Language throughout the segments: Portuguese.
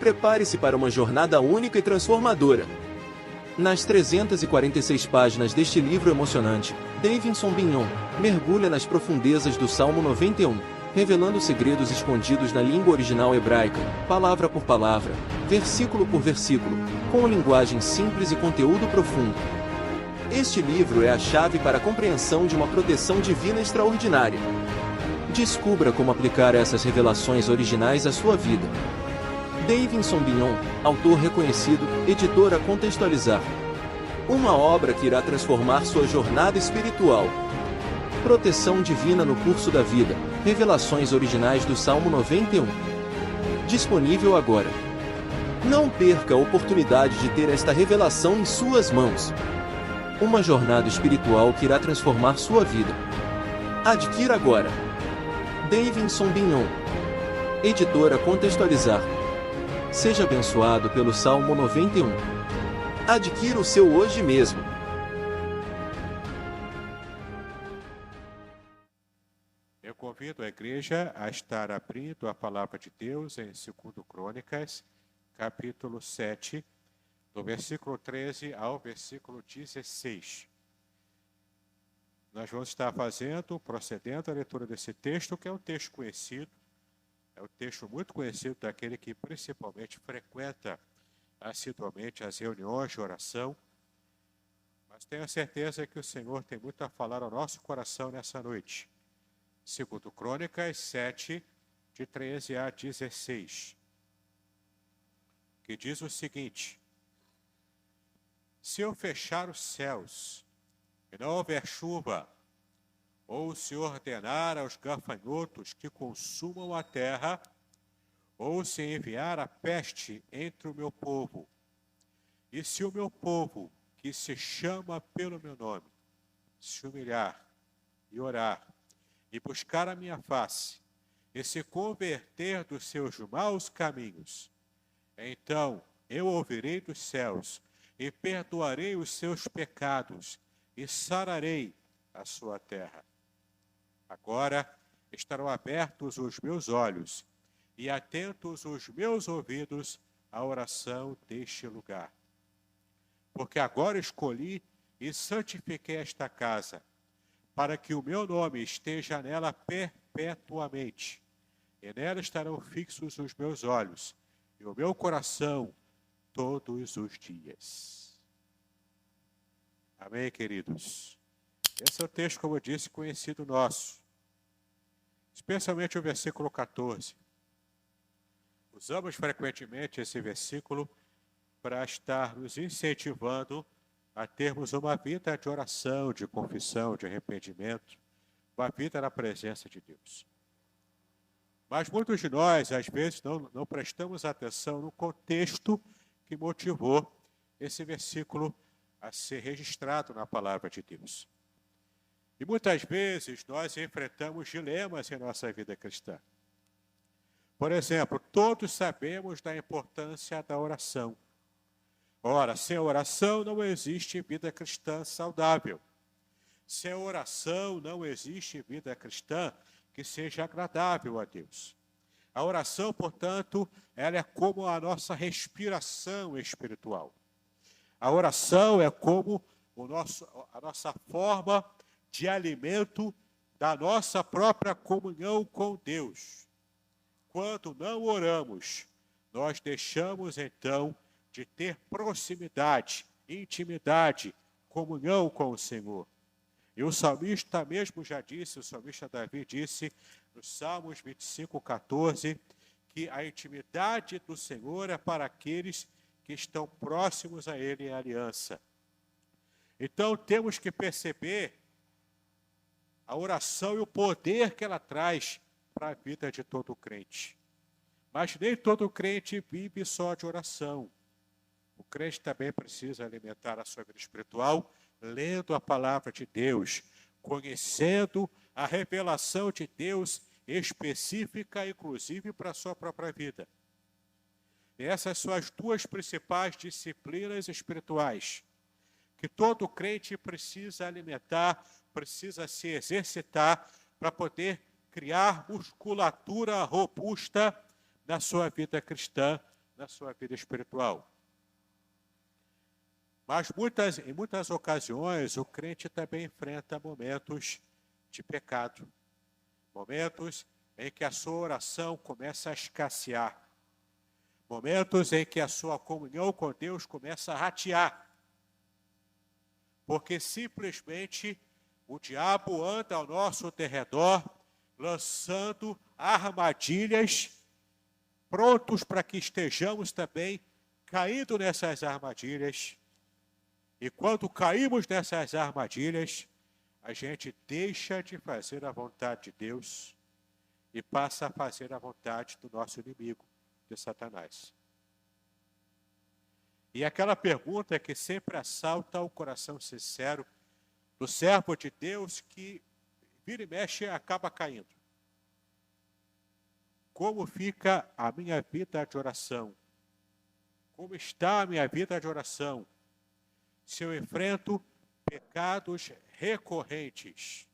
Prepare-se para uma jornada única e transformadora. Nas 346 páginas deste livro emocionante, Davidson Bignon mergulha nas profundezas do Salmo 91, revelando segredos escondidos na língua original hebraica, palavra por palavra, versículo por versículo, com linguagem simples e conteúdo profundo. Este livro é a chave para a compreensão de uma proteção divina extraordinária. Descubra como aplicar essas revelações originais à sua vida. Davidson Bignon, autor reconhecido, editora Contextualizar. Uma obra que irá transformar sua jornada espiritual. Proteção divina no curso da vida. Revelações originais do Salmo 91. Disponível agora. Não perca a oportunidade de ter esta revelação em suas mãos. Uma jornada espiritual que irá transformar sua vida. Adquira agora. Davidson Bignon. Editora Contextualizar. Seja abençoado pelo Salmo 91. Adquira o seu hoje mesmo. Eu convido a igreja a estar abrindo a palavra de Deus em 2 Crônicas, capítulo 7, do versículo 13 ao versículo 16. Nós vamos estar procedendo à leitura desse texto, que é um texto conhecido, é um texto muito conhecido daquele que principalmente frequenta assiduamente as reuniões de oração, mas tenho a certeza que o Senhor tem muito a falar ao nosso coração nessa noite. 2 Crônicas 7, de 13 a 16, que diz o seguinte: se eu fechar os céus e não houver chuva, ou se ordenar aos gafanhotos que consumam a terra, ou se enviar a peste entre o meu povo, e se o meu povo, que se chama pelo meu nome, se humilhar e orar, e buscar a minha face, e se converter dos seus maus caminhos, então eu ouvirei dos céus, e perdoarei os seus pecados, e sararei a sua terra. Agora estarão abertos os meus olhos e atentos os meus ouvidos à oração deste lugar. Porque agora escolhi e santifiquei esta casa, para que o meu nome esteja nela perpetuamente, e nela estarão fixos os meus olhos e o meu coração todos os dias. Amém, queridos? Esse é o texto, como eu disse, conhecido nosso. Especialmente o versículo 14. Usamos frequentemente esse versículo para estar nos incentivando a termos uma vida de oração, de confissão, de arrependimento, uma vida na presença de Deus. Mas muitos de nós, às vezes, não prestamos atenção no contexto que motivou esse versículo a ser registrado na palavra de Deus. E muitas vezes nós enfrentamos dilemas em nossa vida cristã. Por exemplo, todos sabemos da importância da oração. Ora, sem oração não existe vida cristã saudável. Sem oração não existe vida cristã que seja agradável a Deus. A oração, portanto, ela é como a nossa respiração espiritual. A oração é como a nossa forma de alimento da nossa própria comunhão com Deus. Quando não oramos, nós deixamos então de ter proximidade, intimidade, comunhão com o Senhor. E o salmista mesmo já disse, o salmista Davi disse, no Salmos 25, 14, que a intimidade do Senhor é para aqueles que estão próximos a Ele em aliança. Então temos que perceber a oração e o poder que ela traz para a vida de todo crente. Mas nem todo crente vive só de oração. O crente também precisa alimentar a sua vida espiritual, lendo a palavra de Deus, conhecendo a revelação de Deus específica, inclusive para a sua própria vida. E essas são as duas principais disciplinas espirituais que todo crente precisa alimentar, precisa se exercitar para poder criar musculatura robusta na sua vida cristã, na sua vida espiritual. Mas em muitas ocasiões o crente também enfrenta momentos de pecado, momentos em que a sua oração começa a escassear, momentos em que a sua comunhão com Deus começa a ratear, porque simplesmente o diabo anda ao nosso derredor, lançando armadilhas, prontos para que estejamos também caindo nessas armadilhas. E quando caímos nessas armadilhas, a gente deixa de fazer a vontade de Deus e passa a fazer a vontade do nosso inimigo, de Satanás. E aquela pergunta que sempre assalta o coração sincero do servo de Deus que vira e mexe acaba caindo. Como fica a minha vida de oração? Como está a minha vida de oração? Se eu enfrento pecados recorrentes?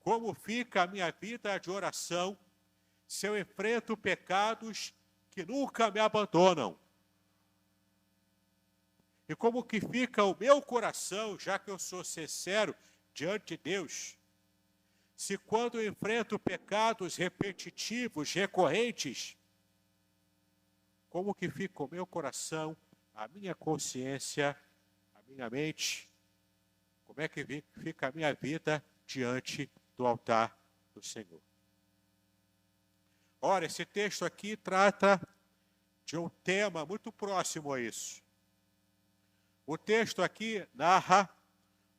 Como fica a minha vida de oração se eu enfrento pecados que nunca me abandonam? E como que fica o meu coração, já que eu sou sincero diante de Deus, se quando eu enfrento pecados repetitivos, recorrentes, como que fica o meu coração, a minha consciência, a minha mente, como é que fica a minha vida diante do altar do Senhor? Ora, esse texto aqui trata de um tema muito próximo a isso. O texto aqui narra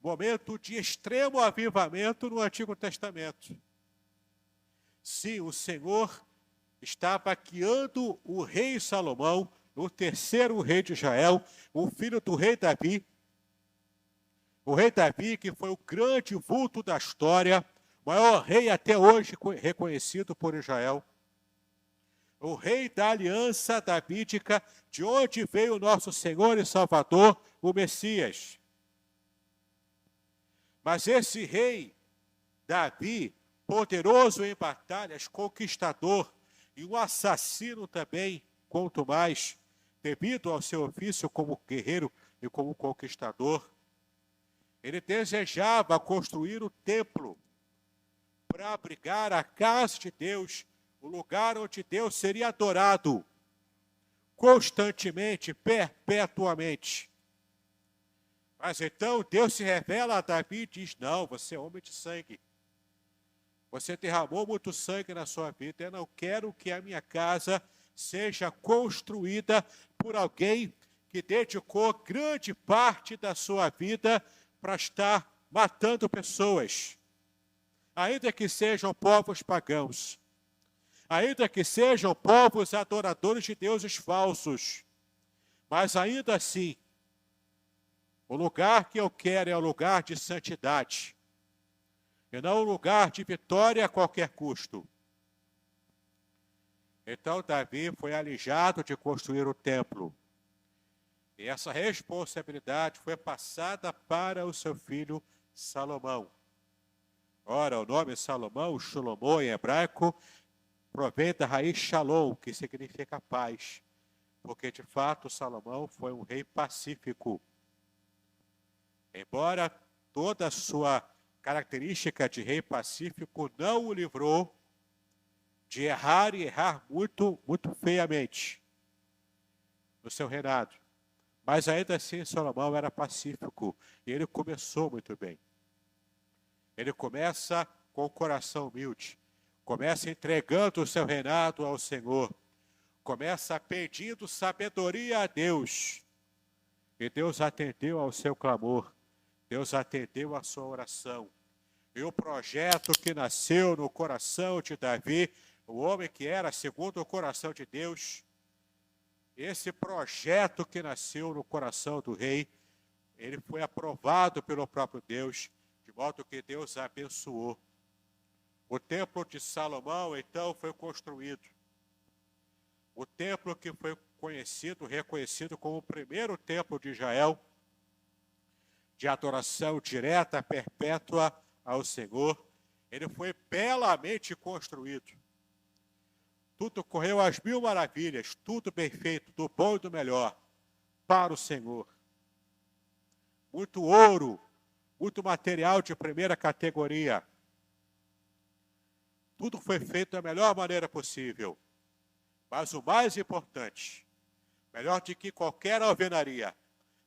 momento de extremo avivamento no Antigo Testamento. Sim, o Senhor estava guiando o rei Salomão, o terceiro rei de Israel, o filho do rei Davi. O rei Davi, que foi o grande vulto da história, o maior rei até hoje reconhecido por Israel. O rei da aliança davídica, de onde veio o nosso Senhor e Salvador, o Messias. Mas esse rei, Davi, poderoso em batalhas, conquistador e um assassino também, quanto mais, devido ao seu ofício como guerreiro e como conquistador, ele desejava construir o templo para abrigar a casa de Deus, o lugar onde Deus seria adorado constantemente, perpetuamente. Mas então Deus se revela a Davi e diz: não, você é homem de sangue. Você derramou muito sangue na sua vida. Eu não quero que a minha casa seja construída por alguém que dedicou grande parte da sua vida para estar matando pessoas. Ainda que sejam povos pagãos. Ainda que sejam povos adoradores de deuses falsos. Mas ainda assim, o lugar que eu quero é o lugar de santidade. E não o lugar de vitória a qualquer custo. Então Davi foi alijado de construir o templo. E essa responsabilidade foi passada para o seu filho Salomão. Ora, o nome Salomão, Shlomo em hebraico, provém da raiz Shalom, que significa paz. Porque, de fato, Salomão foi um rei pacífico. Embora toda a sua característica de rei pacífico não o livrou de errar e errar muito, muito feiamente no seu reinado. Mas ainda assim Salomão era pacífico e ele começou muito bem. Ele começa com o coração humilde, começa entregando o seu reinado ao Senhor, começa pedindo sabedoria a Deus. E Deus atendeu ao seu clamor, Deus atendeu à sua oração. E o projeto que nasceu no coração de Davi, o homem que era segundo o coração de Deus, esse projeto que nasceu no coração do rei, ele foi aprovado pelo próprio Deus, de modo que Deus abençoou. O templo de Salomão, então, foi construído. O templo que foi conhecido, reconhecido como o primeiro templo de Israel, de adoração direta, perpétua ao Senhor, ele foi belamente construído. Tudo correu às mil maravilhas, tudo bem feito, do bom e do melhor, para o Senhor. Muito ouro, muito material de primeira categoria. Tudo foi feito da melhor maneira possível. Mas o mais importante, melhor do que qualquer alvenaria,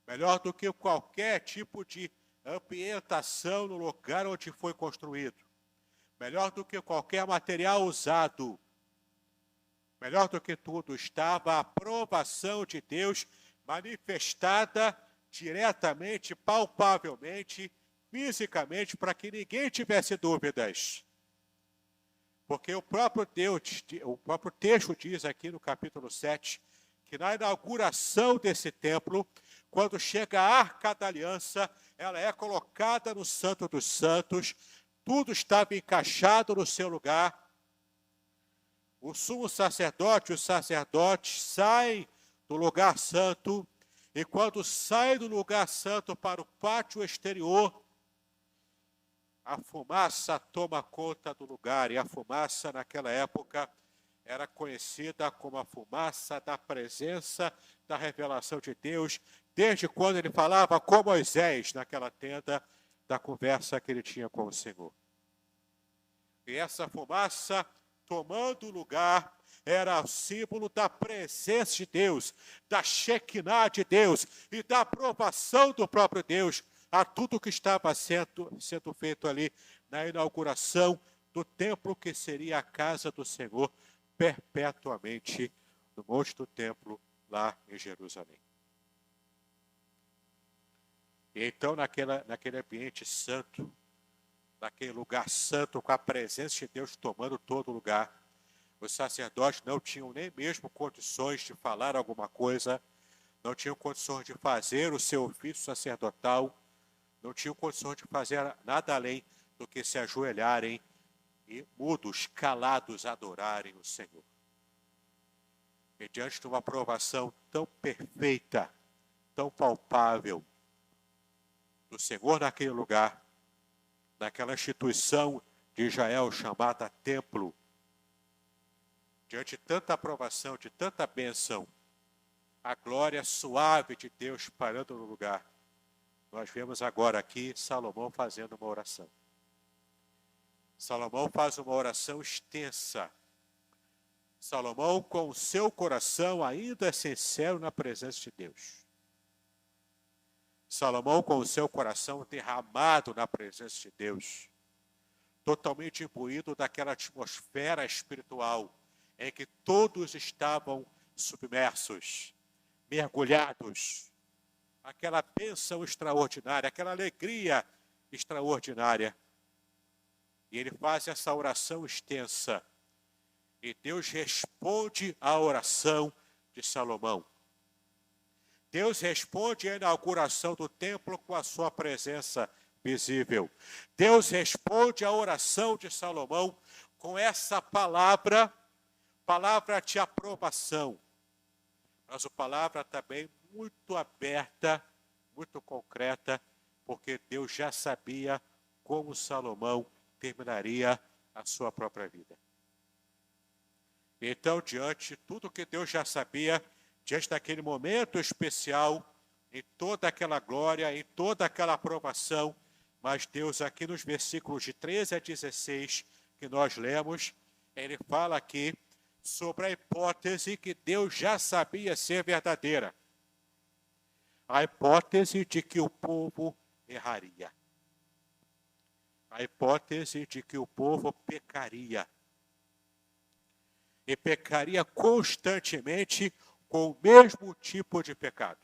melhor do que qualquer tipo de ambientação no lugar onde foi construído, melhor do que qualquer material usado, melhor do que tudo estava a aprovação de Deus manifestada diretamente, palpavelmente, fisicamente, para que ninguém tivesse dúvidas. Porque o próprio texto diz aqui no capítulo 7, que na inauguração desse templo, quando chega a Arca da Aliança, ela é colocada no Santo dos Santos, tudo estava encaixado no seu lugar. O sumo sacerdote e os sacerdotes saem do lugar santo, e quando saem do lugar santo para o pátio exterior, a fumaça toma conta do lugar, e a fumaça naquela época era conhecida como a fumaça da presença da revelação de Deus, desde quando ele falava com Moisés naquela tenda da conversa que ele tinha com o Senhor. E essa fumaça tomando lugar era o símbolo da presença de Deus, da Shekinah de Deus e da aprovação do próprio Deus a tudo que estava sendo feito ali na inauguração do templo que seria a casa do Senhor perpetuamente no monte do templo lá em Jerusalém. E então naquele ambiente santo, naquele lugar santo, com a presença de Deus tomando todo lugar, os sacerdotes não tinham nem mesmo condições de falar alguma coisa, não tinham condições de fazer o seu ofício sacerdotal, não tinham condições de fazer nada além do que se ajoelharem e mudos, calados, adorarem o Senhor. E diante de uma aprovação tão perfeita, tão palpável do Senhor naquele lugar, naquela instituição de Israel chamada templo, diante de tanta aprovação, de tanta bênção, a glória suave de Deus parando no lugar, nós vemos agora aqui Salomão fazendo uma oração. Salomão faz uma oração extensa. Salomão, com o seu coração ainda sincero na presença de Deus. Salomão, com o seu coração derramado na presença de Deus. Totalmente imbuído daquela atmosfera espiritual em que todos estavam submersos, mergulhados. Aquela bênção extraordinária, aquela alegria extraordinária. E ele faz essa oração extensa. E Deus responde à oração de Salomão. Deus responde à inauguração do templo com a sua presença visível. Deus responde à oração de Salomão com essa palavra de aprovação. Mas a palavra também muito aberta, muito concreta, porque Deus já sabia como Salomão terminaria a sua própria vida. Então, diante de tudo que Deus já sabia, diante daquele momento especial, em toda aquela glória, em toda aquela aprovação, mas Deus aqui nos versículos de 13 a 16 que nós lemos, ele fala aqui sobre a hipótese que Deus já sabia ser verdadeira. A hipótese de que o povo erraria. A hipótese de que o povo pecaria. E pecaria constantemente com o mesmo tipo de pecado.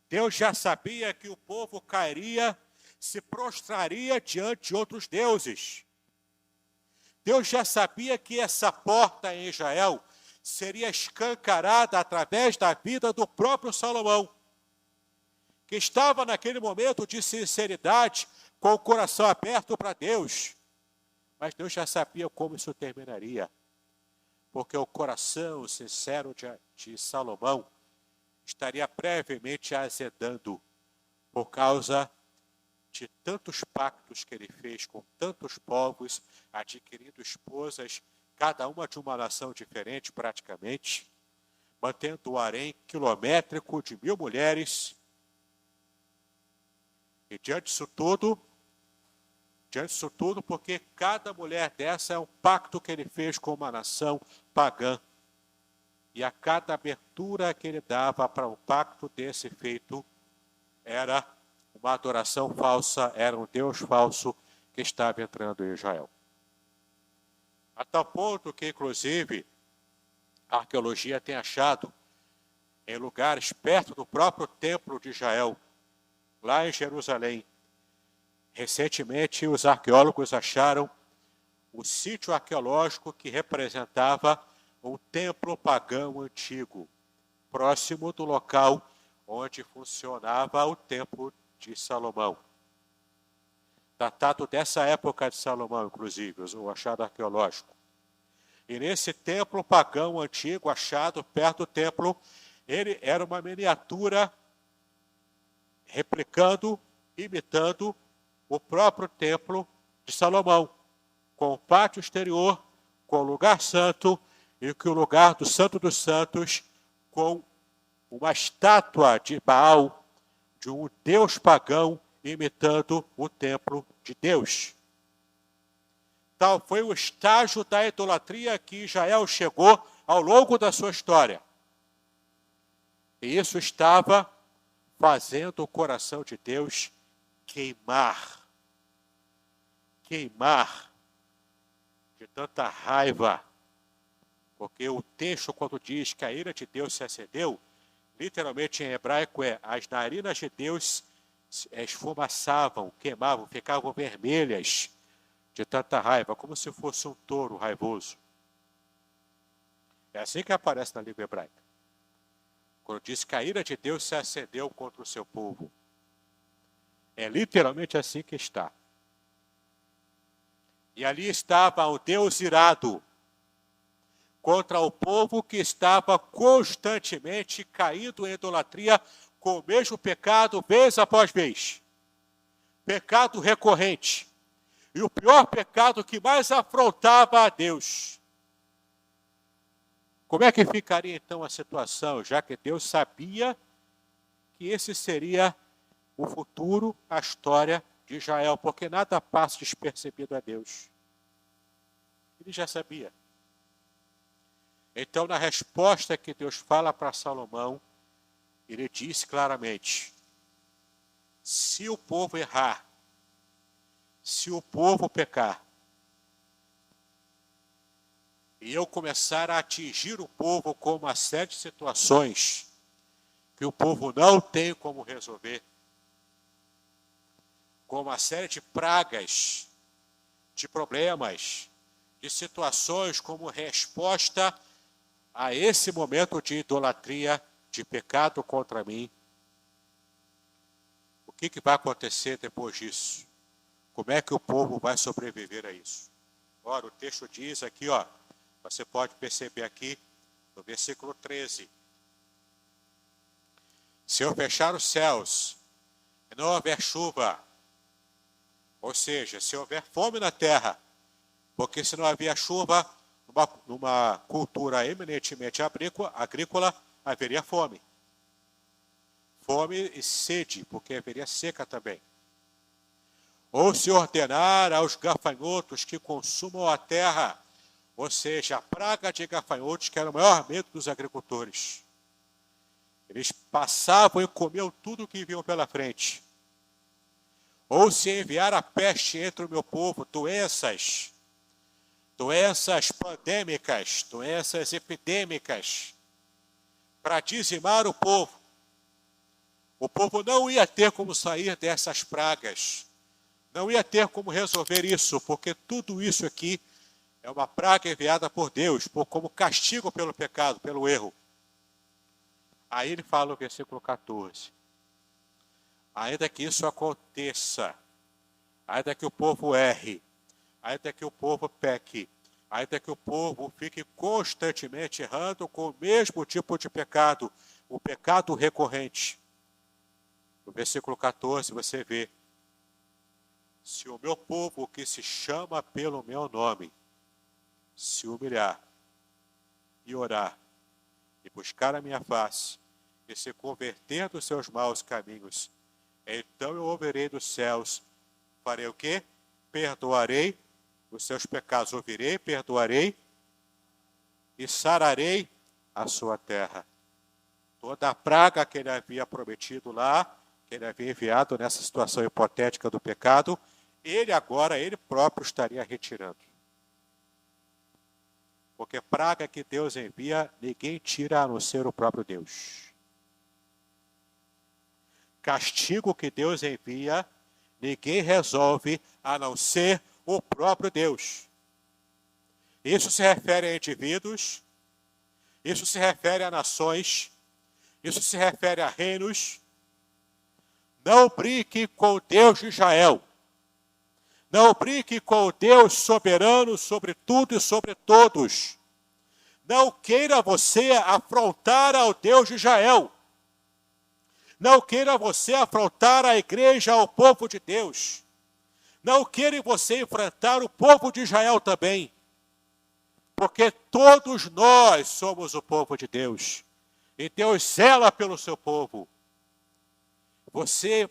Deus já sabia que o povo cairia, se prostraria diante de outros deuses. Deus já sabia que essa porta em Israel seria escancarada através da vida do próprio Salomão, que estava naquele momento de sinceridade, com o coração aberto para Deus. Mas Deus já sabia como isso terminaria, porque o coração sincero de Salomão estaria brevemente azedando por causa de tantos pactos que ele fez com tantos povos, adquirindo esposas cada uma de uma nação diferente praticamente, mantendo o harém quilométrico de 1000 mulheres. E diante disso tudo, porque cada mulher dessa é um pacto que ele fez com uma nação pagã. E a cada abertura que ele dava para um pacto desse feito, era uma adoração falsa, era um Deus falso que estava entrando em Israel. A tal ponto que, inclusive, a arqueologia tem achado em lugares perto do próprio templo de Israel, lá em Jerusalém. Recentemente, os arqueólogos acharam o sítio arqueológico que representava um templo pagão antigo, próximo do local onde funcionava o templo de Salomão. Datado dessa época de Salomão, inclusive, o achado arqueológico. E nesse templo pagão antigo, achado perto do templo, ele era uma miniatura replicando, imitando o próprio templo de Salomão, com o pátio exterior, com o lugar santo e com o lugar do Santo dos Santos, com uma estátua de Baal, de um deus pagão, imitando o templo de Deus. Tal foi o estágio da idolatria que Israel chegou ao longo da sua história. E isso estava fazendo o coração de Deus queimar de tanta raiva. Porque o texto, quando diz que a ira de Deus se acendeu, literalmente em hebraico as narinas de Deus esfumaçavam, queimavam, ficavam vermelhas de tanta raiva, como se fosse um touro raivoso. É assim que aparece na língua hebraica. Quando diz que a ira de Deus se acendeu contra o seu povo. É literalmente assim que está. E ali estava o Deus irado contra o povo que estava constantemente caído em idolatria com o mesmo pecado vez após vez. Pecado recorrente. E o pior pecado que mais afrontava a Deus. Como é que ficaria então a situação, já que Deus sabia que esse seria o futuro, a história de Israel, porque nada passa despercebido a Deus. Ele já sabia. Então, na resposta que Deus fala para Salomão, ele diz claramente: se o povo errar, se o povo pecar, e eu começar a atingir o povo com uma série de situações que o povo não tem como resolver, com uma série de pragas, de problemas, de situações como resposta a esse momento de idolatria, de pecado contra mim, o que vai acontecer depois disso? Como é que o povo vai sobreviver a isso? Ora, o texto diz aqui, você pode perceber aqui no versículo 13. Se eu fechar os céus e não houver chuva, ou seja, se houver fome na terra, porque se não havia chuva, numa cultura eminentemente agrícola, haveria fome. Fome e sede, porque haveria seca também. Ou se ordenar aos gafanhotos que consumam a terra, ou seja, a praga de gafanhotos, que era o maior medo dos agricultores. Eles passavam e comiam tudo o que viam pela frente. Ou se enviar a peste entre o meu povo, doenças pandêmicas, doenças epidêmicas, para dizimar o povo. O povo não ia ter como sair dessas pragas, não ia ter como resolver isso, porque tudo isso aqui é uma praga enviada por Deus, como castigo pelo pecado, pelo erro. Aí ele fala no versículo 14. Ainda que isso aconteça, ainda que o povo erre, ainda que o povo peque, ainda que o povo fique constantemente errando com o mesmo tipo de pecado, o pecado recorrente. No versículo 14 você vê: se o meu povo que se chama pelo meu nome se humilhar e orar e buscar a minha face e se converter dos seus maus caminhos, então eu ouvirei dos céus, farei o quê? Perdoarei os seus pecados, ouvirei, perdoarei e sararei a sua terra. Toda a praga que ele havia prometido lá, que ele havia enviado nessa situação hipotética do pecado, ele próprio estaria retirando. Porque praga que Deus envia, ninguém tira a não ser o próprio Deus. Castigo que Deus envia, ninguém resolve a não ser o próprio Deus. Isso se refere a indivíduos, isso se refere a nações, isso se refere a reinos. Não brinque com o Deus de Israel. Não brinque com o Deus soberano sobre tudo e sobre todos. Não queira você afrontar ao Deus de Israel. Não queira você afrontar a igreja, ao povo de Deus. Não queira você enfrentar o povo de Israel também. Porque todos nós somos o povo de Deus. E Deus zela pelo seu povo. Você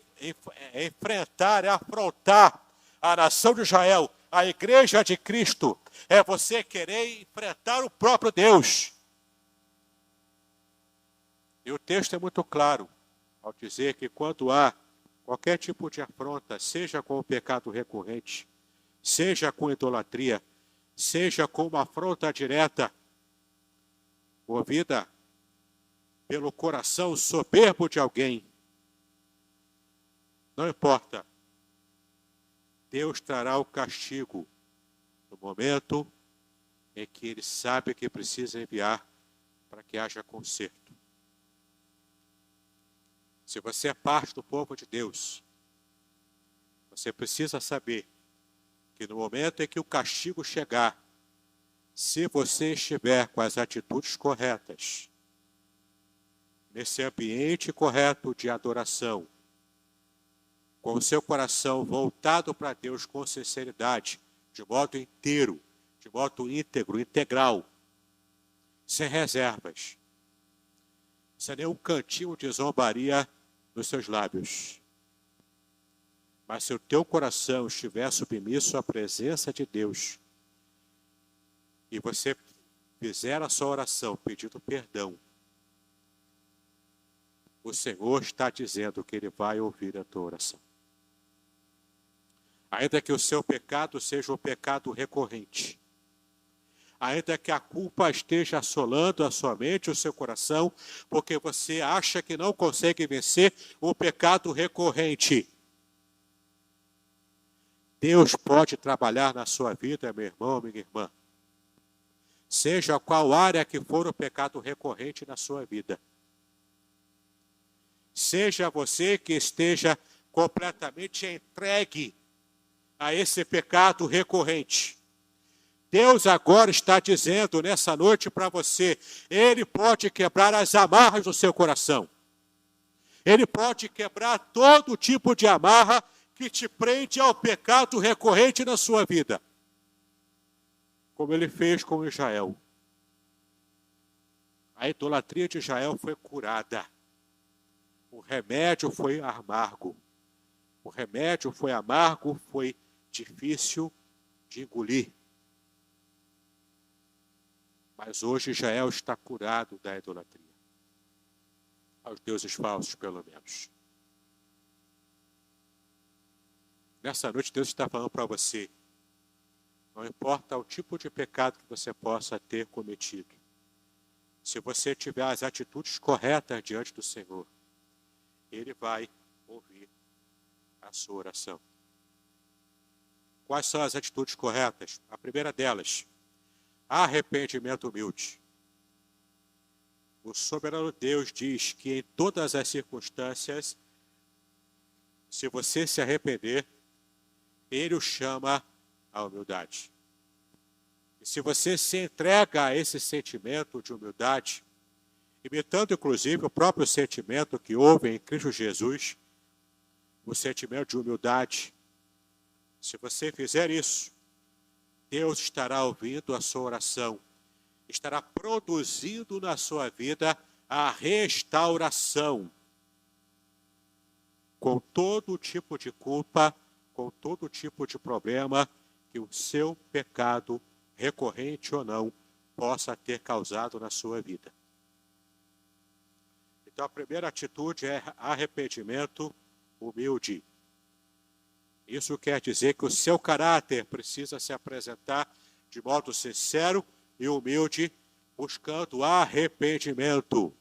enfrentar e afrontar a nação de Israel, a igreja de Cristo, é você querer enfrentar o próprio Deus. E o texto é muito claro ao dizer que quando há qualquer tipo de afronta, seja com o pecado recorrente, seja com idolatria, seja com uma afronta direta, movida pelo coração soberbo de alguém, não importa, Deus trará o castigo no momento em que Ele sabe que precisa enviar para que haja conserto. Se você é parte do povo de Deus, você precisa saber que no momento em que o castigo chegar, se você estiver com as atitudes corretas, nesse ambiente correto de adoração, com o seu coração voltado para Deus com sinceridade, de modo inteiro, de modo íntegro, integral, sem reservas, sem nenhum cantinho de zombaria nos seus lábios. Mas se o teu coração estiver submisso à presença de Deus, e você fizer a sua oração pedindo perdão, o Senhor está dizendo que Ele vai ouvir a tua oração. Ainda que o seu pecado seja um pecado recorrente, ainda que a culpa esteja assolando a sua mente, o seu coração, porque você acha que não consegue vencer o pecado recorrente, Deus pode trabalhar na sua vida, meu irmão, minha irmã. Seja qual área que for o pecado recorrente na sua vida. Seja você que esteja completamente entregue a esse pecado recorrente. Deus agora está dizendo nessa noite para você, Ele pode quebrar as amarras do seu coração. Ele pode quebrar todo tipo de amarra que te prende ao pecado recorrente na sua vida. Como Ele fez com Israel. A idolatria de Israel foi curada. O remédio foi amargo. O remédio foi amargo, foi difícil de engolir. Mas hoje Israel está curado da idolatria. Aos deuses falsos, pelo menos. Nessa noite, Deus está falando para você. Não importa o tipo de pecado que você possa ter cometido. Se você tiver as atitudes corretas diante do Senhor, Ele vai ouvir a sua oração. Quais são as atitudes corretas? A primeira delas, arrependimento humilde. O soberano Deus diz que em todas as circunstâncias, se você se arrepender, Ele o chama à humildade. E se você se entrega a esse sentimento de humildade, imitando inclusive o próprio sentimento que houve em Cristo Jesus, o sentimento de humildade, se você fizer isso, Deus estará ouvindo a sua oração, estará produzindo na sua vida a restauração. Com todo tipo de culpa, com todo tipo de problema que o seu pecado, recorrente ou não, possa ter causado na sua vida. Então a primeira atitude é arrependimento humilde. Isso quer dizer que o seu caráter precisa se apresentar de modo sincero e humilde, buscando arrependimento.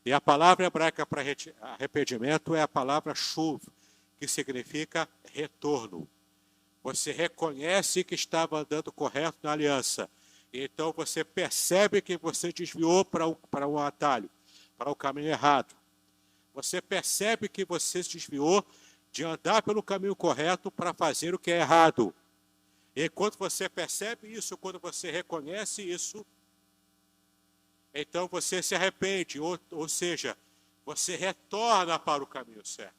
E a palavra hebraica para arrependimento é a palavra shuv, que significa retorno. Você reconhece que estava andando correto na aliança. Então você percebe que você desviou para um atalho, para o caminho errado. Você percebe que você se desviou de andar pelo caminho correto para fazer o que é errado. E quando você percebe isso, quando você reconhece isso, então você se arrepende, ou seja, você retorna para o caminho certo.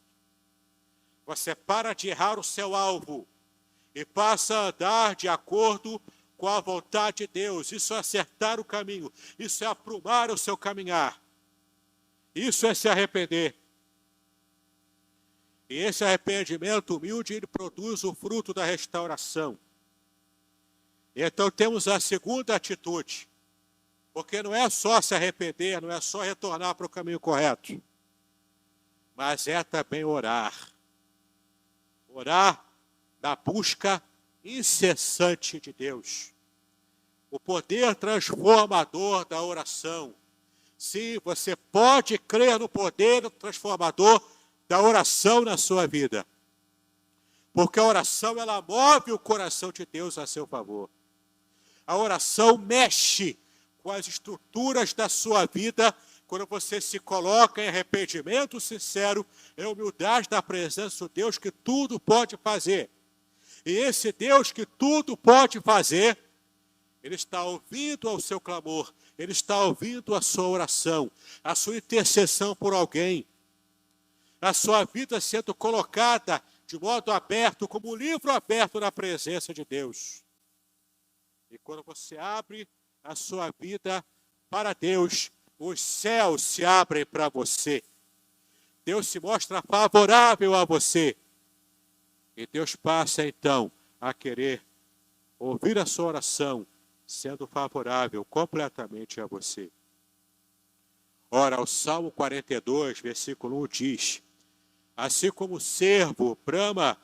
Você para de errar o seu alvo e passa a andar de acordo com a vontade de Deus. Isso é acertar o caminho, isso é aprumar o seu caminhar. Isso é se arrepender. E esse arrependimento humilde, ele produz o fruto da restauração. Então temos a segunda atitude, porque não é só se arrepender, não é só retornar para o caminho correto, mas é também orar. Orar na busca incessante de Deus. O poder transformador da oração. Sim, você pode crer no poder transformador da oração na sua vida. Porque a oração, ela move o coração de Deus a seu favor. A oração mexe com as estruturas da sua vida quando você se coloca em arrependimento sincero, em humildade da presença do Deus que tudo pode fazer. E esse Deus que tudo pode fazer, Ele está ouvindo ao seu clamor, Ele está ouvindo a sua oração, a sua intercessão por alguém, a sua vida sendo colocada de modo aberto, como um livro aberto na presença de Deus. E quando você abre a sua vida para Deus, os céus se abrem para você. Deus se mostra favorável a você. E Deus passa então a querer ouvir a sua oração, sendo favorável completamente a você. Ora, o Salmo 42, versículo 1 diz: assim como o cervo brama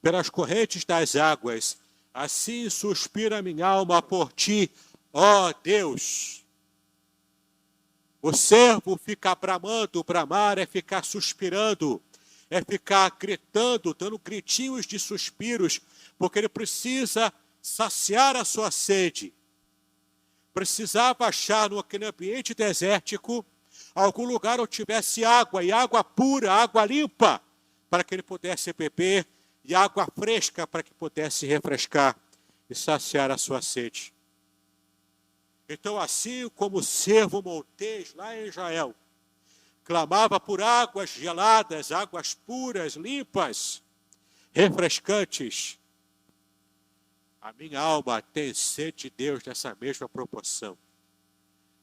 pelas correntes das águas, assim suspira minha alma por ti, ó Deus. O cervo fica bramando, bramar é ficar suspirando, é ficar gritando, dando gritinhos de suspiros, porque ele precisa saciar a sua sede. Precisava achar naquele ambiente desértico algum lugar onde tivesse água, e água pura, água limpa, para que ele pudesse beber, e água fresca para que pudesse refrescar e saciar a sua sede. Então, assim como o cervo montês lá em Israel clamava por águas geladas, águas puras, limpas, refrescantes, a minha alma tem sede de Deus nessa mesma proporção,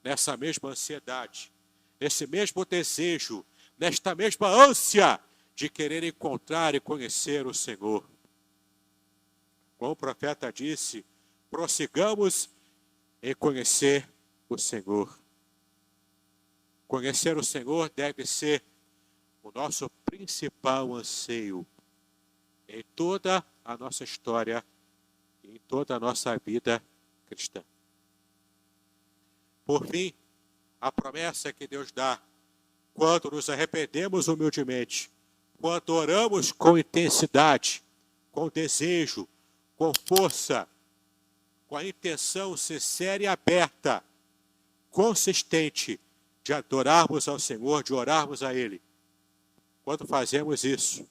nessa mesma ansiedade, nesse mesmo desejo, nesta mesma ânsia de querer encontrar e conhecer o Senhor. Como o profeta disse, prossigamos em conhecer o Senhor. Conhecer o Senhor deve ser o nosso principal anseio em toda a nossa história, em toda a nossa vida cristã. Por fim, a promessa que Deus dá, quando nos arrependemos humildemente, quando oramos com intensidade, com desejo, com força, com a intenção sincera e aberta, consistente, de adorarmos ao Senhor, de orarmos a Ele. Quando fazemos isso,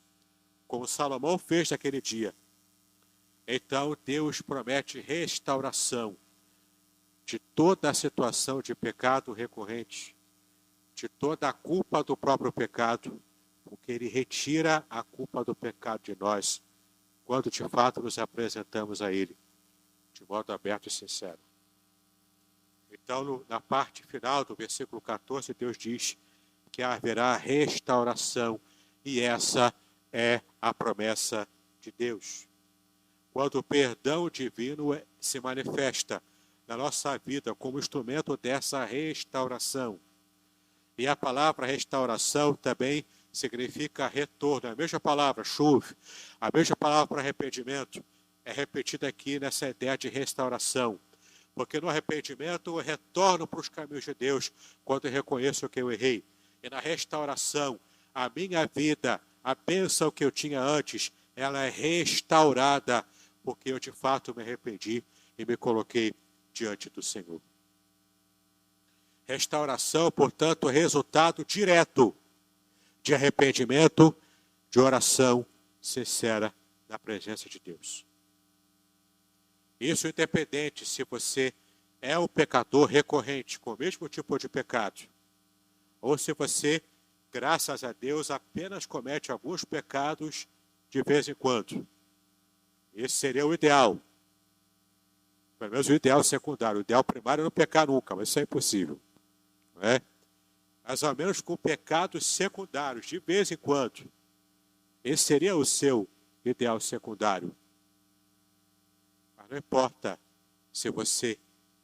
como Salomão fez naquele dia, então Deus promete restauração de toda a situação de pecado recorrente, de toda a culpa do próprio pecado, porque Ele retira a culpa do pecado de nós, quando de fato nos apresentamos a Ele, de de modo aberto e sincero. Então, na parte final do versículo 14, Deus diz que haverá restauração, e essa é a promessa de Deus. Quando o perdão divino se manifesta na nossa vida como instrumento dessa restauração. E a palavra restauração também significa retorno. A mesma palavra, chuv, a mesma palavra para arrependimento, é repetida aqui nessa ideia de restauração. Porque no arrependimento eu retorno para os caminhos de Deus quando eu reconheço que eu errei. E na restauração, a minha vida, a bênção que eu tinha antes, ela é restaurada, porque eu de fato me arrependi e me coloquei diante do Senhor. Restauração, portanto, é resultado direto de arrependimento, de oração sincera na presença de Deus. Isso independente se você é um pecador recorrente, com o mesmo tipo de pecado, ou se você, graças a Deus, apenas comete alguns pecados de vez em quando. Esse seria o ideal. Pelo menos o ideal secundário. O ideal primário é não pecar nunca, mas isso é impossível. Não é? Mas ao menos com pecados secundários, de vez em quando. Esse seria o seu ideal secundário. Mas não importa se você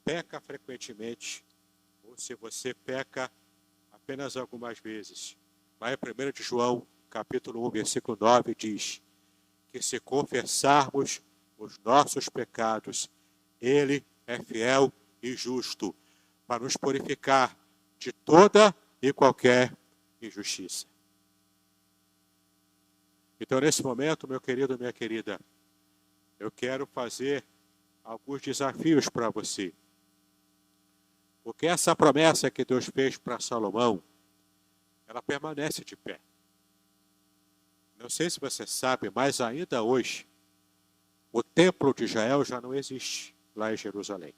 peca frequentemente ou se você peca apenas algumas vezes. Mas em 1 de João, capítulo 1, versículo 9, diz que se confessarmos os nossos pecados, Ele é fiel e justo para nos purificar de toda e qualquer injustiça. Então, nesse momento, meu querido, minha querida, eu quero fazer alguns desafios para você. Porque essa promessa que Deus fez para Salomão, ela permanece de pé. Não sei se você sabe, mas ainda hoje, o templo de Israel já não existe lá em Jerusalém.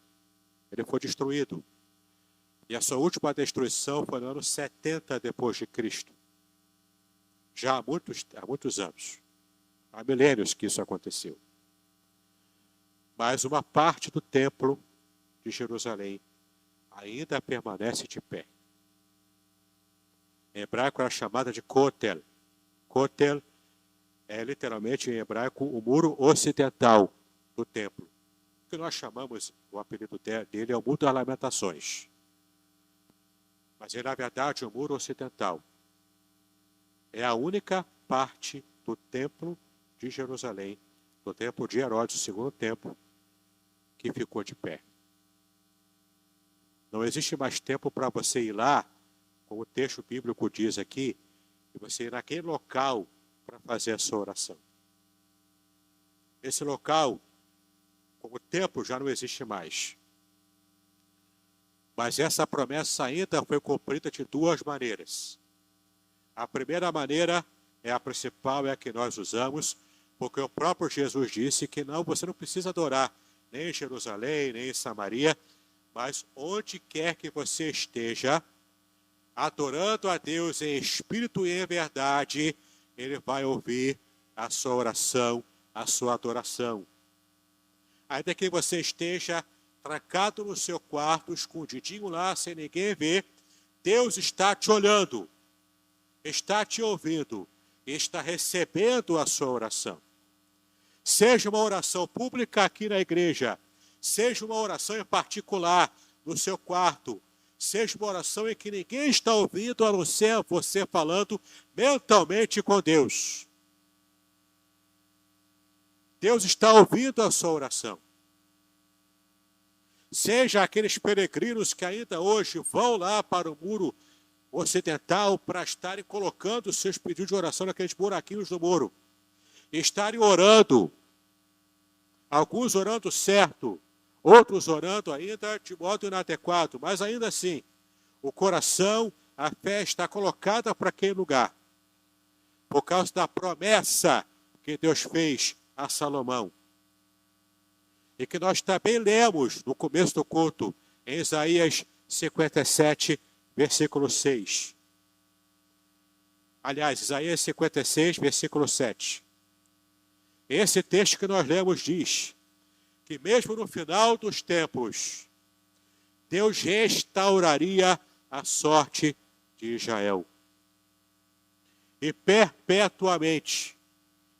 Ele foi destruído. E a sua última destruição foi no ano 70 depois de Cristo. Já há muitos anos. Há milênios que isso aconteceu. Mas uma parte do templo de Jerusalém ainda permanece de pé. Em hebraico era chamada de Kotel. Kotel é literalmente em hebraico o muro ocidental do templo. O que nós chamamos, o apelido dele é o Muro das Lamentações. Mas na verdade o muro ocidental é a única parte do templo de Jerusalém, do templo de Herodes, o segundo templo, que ficou de pé. Não existe mais tempo para você ir lá, como o texto bíblico diz aqui, e você ir naquele local para fazer a sua oração. Esse local, como templo, já não existe mais. Mas essa promessa ainda foi cumprida de duas maneiras. A primeira maneira é a principal, é a que nós usamos, porque o próprio Jesus disse que você não precisa adorar nem em Jerusalém, nem em Samaria, mas onde quer que você esteja, adorando a Deus em espírito e em verdade, Ele vai ouvir a sua oração, a sua adoração. Ainda que você esteja trancado no seu quarto, escondidinho lá, sem ninguém ver, Deus está te olhando, está te ouvindo, está recebendo a sua oração. Seja uma oração pública aqui na igreja, seja uma oração em particular no seu quarto, seja uma oração em que ninguém está ouvindo, a não ser você falando mentalmente com Deus. Deus está ouvindo a sua oração. Seja aqueles peregrinos que ainda hoje vão lá para o muro ocidental para estarem colocando os seus pedidos de oração naqueles buraquinhos do muro. Estarem orando. Alguns orando certo, outros orando ainda de modo inadequado, mas ainda assim, o coração, a fé está colocada para aquele lugar. Por causa da promessa que Deus fez a Salomão. E que nós também lemos no começo do culto, em Isaías 57, versículo 6. Aliás, Isaías 56, versículo 7. Esse texto que nós lemos diz que mesmo no final dos tempos, Deus restauraria a sorte de Israel. E perpetuamente,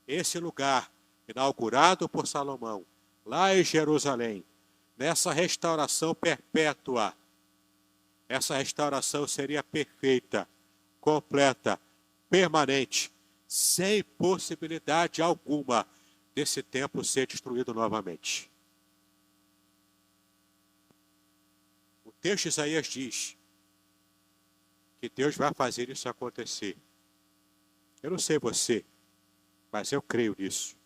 esse lugar, inaugurado por Salomão, lá em Jerusalém, nessa restauração perpétua, essa restauração seria perfeita, completa, permanente, sem possibilidade alguma desse templo ser destruído novamente. O texto de Isaías diz que Deus vai fazer isso acontecer. Eu não sei você, mas eu creio nisso.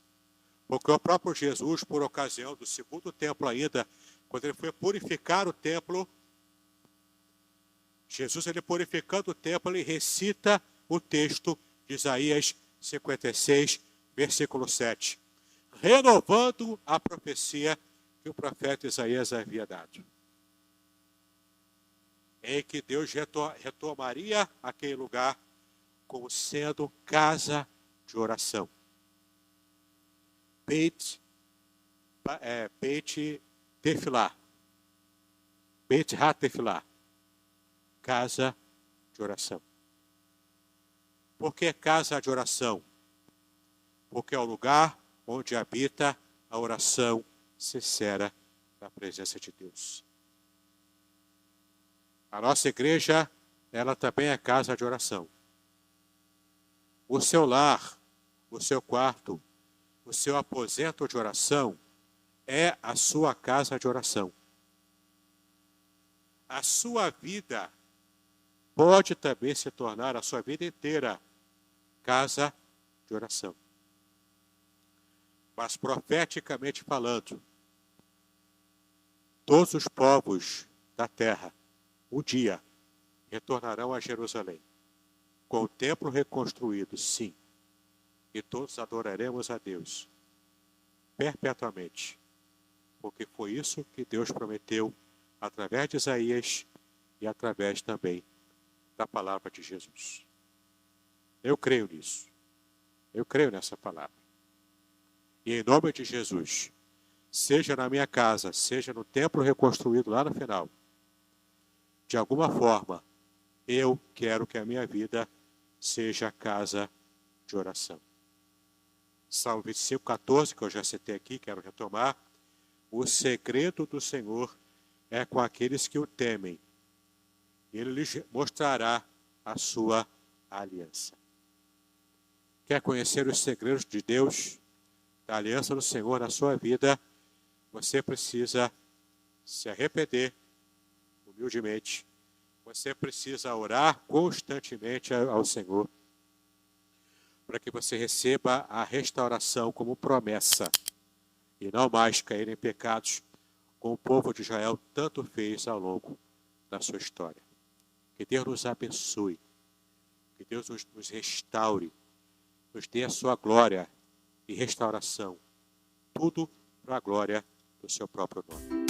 Porque o próprio Jesus, por ocasião do segundo templo ainda, quando ele foi purificar o templo, Jesus, ele purificando o templo, ele recita o texto de Isaías 56, versículo 7, renovando a profecia que o profeta Isaías havia dado, em que Deus retomaria aquele lugar como sendo casa de oração. Beit Tefilá. Beit HaTefilá. Casa de oração. Por que casa de oração? Porque é o lugar onde habita a oração sincera na presença de Deus. A nossa igreja, ela também é casa de oração. O seu lar, o seu quarto, o seu aposento de oração é a sua casa de oração. A sua vida pode também se tornar, a sua vida inteira, casa de oração. Mas profeticamente falando, todos os povos da terra, um dia, retornarão a Jerusalém, com o templo reconstruído, sim, e todos adoraremos a Deus, perpetuamente, porque foi isso que Deus prometeu, através de Isaías e através também da palavra de Jesus. Eu creio nisso. Eu creio nessa palavra. E em nome de Jesus, seja na minha casa, seja no templo reconstruído lá no final, de alguma forma, eu quero que a minha vida seja casa de oração. Salmo 25:14, que eu já citei aqui, quero retomar. O segredo do Senhor é com aqueles que o temem. Ele lhes mostrará a sua aliança. Quer conhecer os segredos de Deus, da aliança do Senhor na sua vida? Você precisa se arrepender humildemente. Você precisa orar constantemente ao Senhor, para que você receba a restauração como promessa e não mais cair em pecados, como o povo de Israel tanto fez ao longo da sua história. Que Deus nos abençoe, que Deus nos restaure, nos dê a sua glória e restauração, tudo para a glória do seu próprio nome.